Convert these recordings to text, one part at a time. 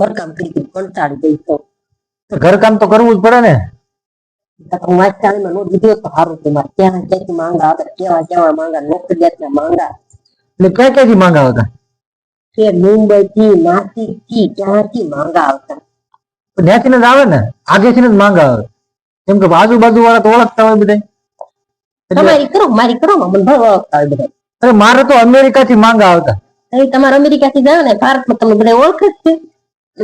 ઘરકામ કરી કંટાળી ગઈ તો ઘરકામ તો કરવું જ પડે ને. હું વાંચતાળીમાં નો દીધો તો સારું છે. મારે ક્યાં ક્યાંથી માંગા આવે, કેવા કેવા માંગા, નોકરિયાતના માંગા. એટલે ક્યાં ક્યાંથી માંગા આવતા? તે મુંબઈ થી, નાસિક થી, ક્યાંથી માંગા આવતા. ત્યાંથી જ આવે ને, આગેથી જ માંગા આવે. કેમ કે આજુબાજુ વાળા તો ઓળખતા હોય બધા. તમારી કરો, મારી કરો, મને ભાવ ઓળખતા હોય બધા. અરે મારે તો અમેરિકા થી માંગા આવતા. તમારે અમેરિકા થી જાવ ને, ભારતમાં તમે બધા ઓળખે જ છે.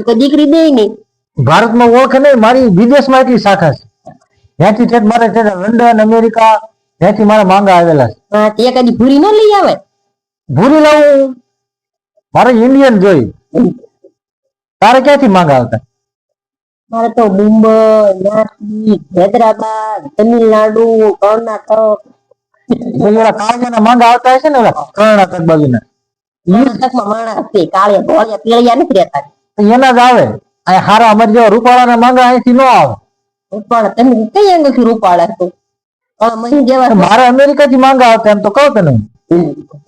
કોઈ દીકરી દે નહીં. ભારતમાં ઓળખે નહીં, મારી વિદેશમાં એટલી શાખા છે. ત્યાંથી છે મારે છે લંડન, અમેરિકા, ત્યાંથી મારા માંગા આવેલા છે. હા, તે કદી ભૂરી ન લઈ આવે. ભૂરી લાવું, મારે ઇન્ડિયન જોઈ. તારે ક્યાંથી માંગા આવતા? મારે તો મુંબઈ, નાસિક, હૈદરાબાદ, તમિલનાડુ, કર્ણાટક. કાળિયાના માંગા આવતા હશે ને, કર્ણાટક બાજુના. કર્ણાટકમાં માણસ છે, કાળિયા ધોળિયા પીળિયા નથી રહેતા. એના જ આવે. આ હારા અમારે જેવા રૂપાળાના માંગા અહીંથી ન આવે. રૂપાળા તમે કઈ એંગલથી રૂપાળા છો? મારે અમેરિકા થી માંગા આવતા, એમ તો કહું તને.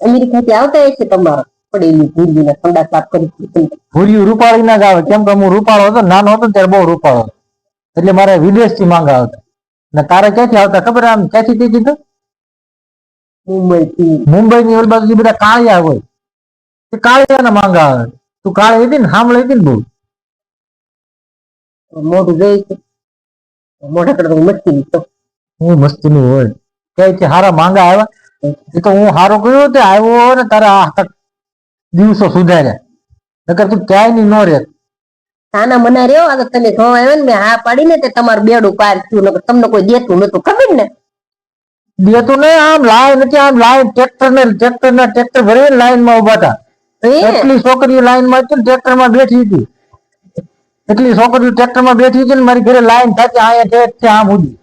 અમેરિકા થી આવતા હશે તમારા પડેલી ભૂરીને ઠંડા સાફ કરી. ભૂરી રૂપાળી ના જ આવે. કેમ કે હું રૂપાળો હતો, નાનો હતો ત્યારે બહુ રૂપાળો હતો, એટલે મારે વિદેશ થી માંગા આવતા. ને તારે ક્યાંથી આવતા ખબર? આમ ક્યાંથી કઈ કીધું? મુંબઈ થી. મુંબઈ ની ઓલ બાજુ બધા કાળિયા હોય, કાળિયા ના માંગા આવે. તું કાળી હતી ને, સાંભળી હતી ને બહુ. મોઢું જોઈ છે, મોઢા કરતા મસ્તી તો હું મસ્તી નું હોય. ક્યાંથી હારા માંગા આવ્યા? એ તો હું હારો કર્યો તે આવ્યો ને, તારા આખા દિવસો સુધાર્યા. નકર તું ક્યાંય ની નો રે. તાના મના રહ્યો. આ તો તમે ઘઉં આવ્યો ને, મેં હા પાડીને તે તમારું બેડું પાર થયું. નકર તમને કોઈ દેતું નતું, ખબર ને? દેતું નહીં. આમ લાઈન નથી, આમ લાઈન ટ્રેક્ટર ભરીને લાઈન માં ઉભા હતા. એટલી છોકરીઓ લાઈન માં હતી, ટ્રેક્ટર માં બેઠી હતી. એટલી છોકરીઓ ટ્રેક્ટર માં બેઠી હતી ને, મારી ઘરે લાઈન થતી આયા છે આમ સુધી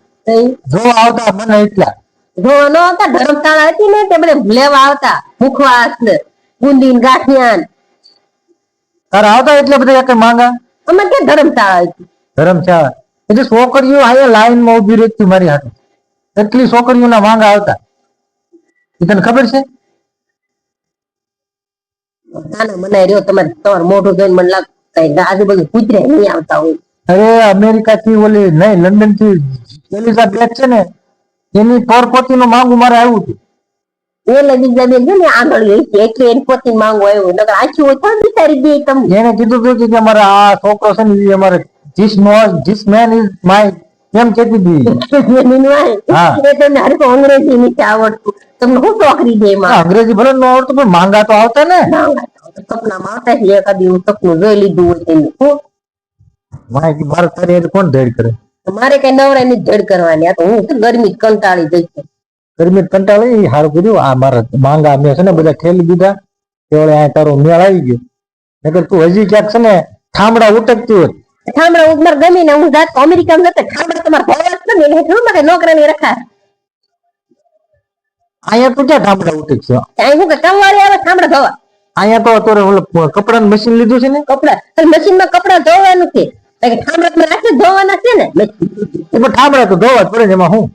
જો આવતા મને. એટલા જો ન આવતા. ધર્મશાળા હતી ને, તે બધે લેવા આવતા. મુખવાસ ને બુંદી ને ગાંઠિયા. તારા આવતા એટલે બધા એક માંગા. અમારે ક્યાં ધર્મશાળા હતી? ધર્મશાળા એટલે છોકરીઓ આયા લાઈન માં ઉભી રહેતી મારી હાથે. એટલી છોકરીઓના માંગા આવતા. એ તને ખબર છે? તાના મનાઈ રહ્યો. તમારું મોઢું જોઈને મને લાગતું આજુબાજુ કૂતરે નહીં આવતા હોય. અરે અમેરિકા થી ઓલી નહીં, લંડન થી એલિઝાબેથ છે ને, એની પોરપોતી નું માંગુ મારે આવ્યું હતું. એલિઝાબેથ છે ને આંગળી છે, એટલે એની પોતી માંગુ આવ્યું. નકર આખી હોય તો વિચારી દે તમને. એને કીધું હતું કે અમારે આ છોકરો છે ને, અમારે ધીસ મેન ઇઝ માય, એમ કેતી હતી. તમને હરકો અંગ્રેજી નથી આવડતું, તમને શું ચોકરી દે એમાં? અંગ્રેજી ભલે ન આવડતું, પણ માંગા તો આવતા ને. સપનામાં આવતા છે. એકાદી સપનું જોઈ લીધું હોય તેનું. મારે તારી કોણ ધડ કરે? મારે કઈ નવરા ની ધડ કરવાની. આ તો હું ગરમી કંટાળી જઈ છે. ગરમી કંટાળી સારું કર્યું. આ મારા માંગા મેં છે ને બધા ઠેલી દીધા. તેવડે આ તારો મેળ આવી ગયો. નકર તું હજી ક્યાંક છે ને ઠામડા ઉટકતી હોત. ઠામડા ઉગનાર ગમી ને હું જાત અમેરિકા જતા ઠામડા તમારા ભોળા છે ને, એટલે મારે નોકરાની રખા. અહીંયા તું ક્યાં ઠામડા ઉટકશે? અહીં હું કે કામવાળી આવે ઠામડા ધોવા. અહીંયા તો તોરે કપડાનું મશીન લીધું છે ને. કપડા મશીનમાં કપડા ધોવાનું છે. ઠામડા તમે રાતે ધોવાના છે ને. ઠામડા તો ધોવા જ પડે. એમાં હું